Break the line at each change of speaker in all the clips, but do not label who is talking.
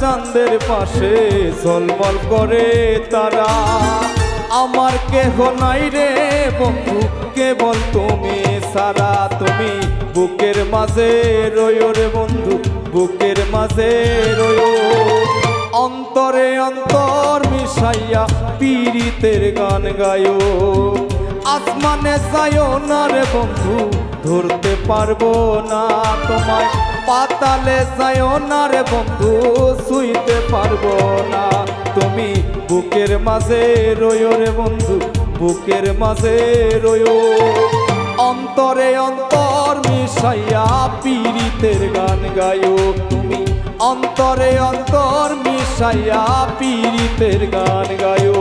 চাঁদের পাশে ঝলমল করে তারা। আমার কেহ নাই রে বন্ধু কেবল তুমি সারা। তুমি বুকের মাঝে রয়ো রে বন্ধু, বুকের মাঝে রয়ো। অন্তরে অন্তর মিশাইয়া পীড়িতের গান গায়ো। আসমানে যায়ও না রে বন্ধু, ধরতে পারবো না তোমায়। পাতালে যায়ও না রে বন্ধু, ছুঁইতে পারবো না। তুমি বুকের মাঝে রয়ো রে বন্ধু, বুকের মাঝে রয়ো। অন্তরে অন্তর মিশাইয়া পীড়িতের গান গায়ো। তুমি অন্তরে অন্তর মিশাইয়া পীড়িতের গান গায়ো।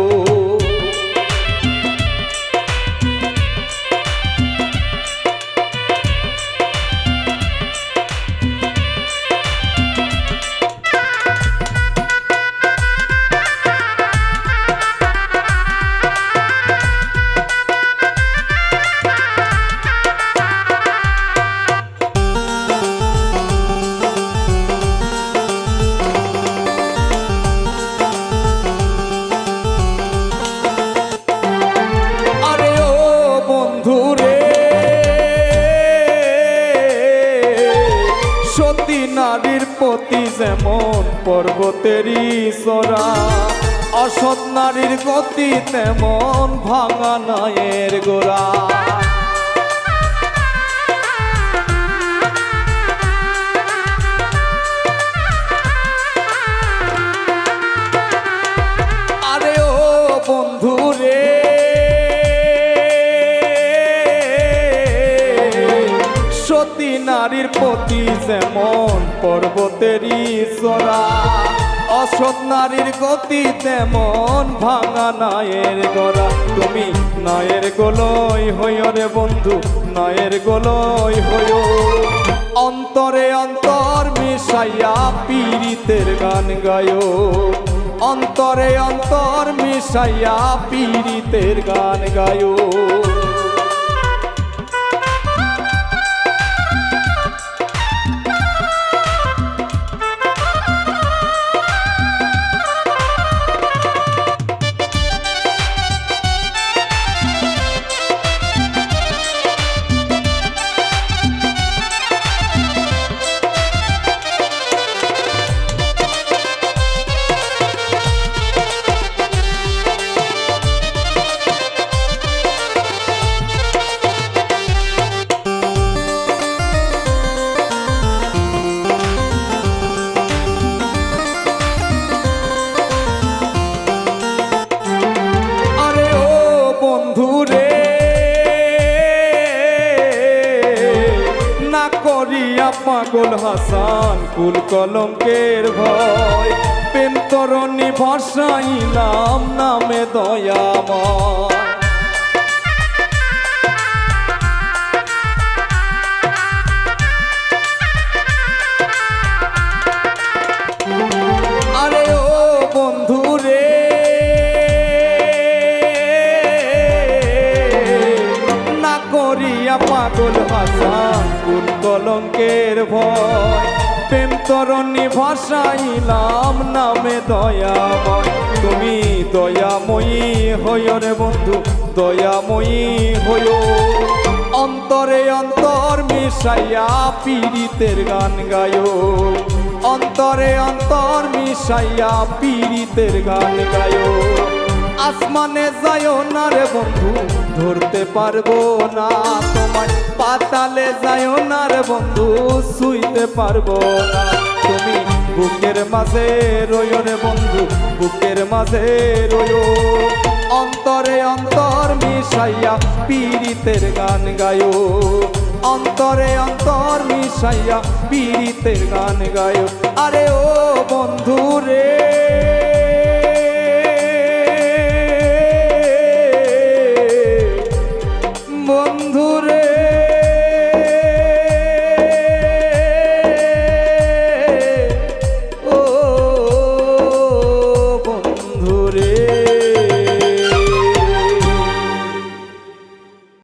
সতী নারীর প্রতি যেমন পর্বতেরই চড়া, অসৎ নারীর গতি তেমন ভাঙা নায়ের গোড়া। আরে ও বন্ধু রে, সতী নারীর প্রতি যেমন পর্বতেরই চড়া, অসৎ নারীর গতি তেমন ভাঙা নায়ের গড়া। তুমি নায়ের গোলই হইও রে বন্ধু, নায়ের গোলই হইও। অন্তরে অন্তর মিশাইয়া পীড়িতের গান গায়ো। অন্তরে অন্তর মিশাইয়া পীড়িতের গান গায়ো। করিয়া পাগল হাসান কুল কলঙ্কের ভয়, প্রেম তরণী ভাসাইলাম নামে দয়াময়। আরে ও বন্ধু রে, না করিয়া পাগল হাসান কুল কলঙ্কের ভয়, প্রেম তরণী ভাসাইলাম নামে দয়াময়। তুমি দয়াময়ী হইও রে বন্ধু, দয়াময়ী হইও। অন্তরে অন্তর মিশাইয়া পীড়িতের গান গায়ো। অন্তরে অন্তর মিশাইয়া পীড়িতের গান গায়ো। আসমানে যায়ও না রে বন্ধু, ধরতে পারবো না তোমায়। পাতালে যায়ও না রে বন্ধু, ছুঁইতে পারবো না। তুমি বুকের মাঝে রয়ো রে বন্ধু, বুকের মাঝে রয়ো। অন্তরে অন্তর মিশাইয়া পীড়িতের গান গায়ো। অন্তরে অন্তর মিশাইয়া পীড়িতের গান গায়ো। আরে ও বন্ধু রে।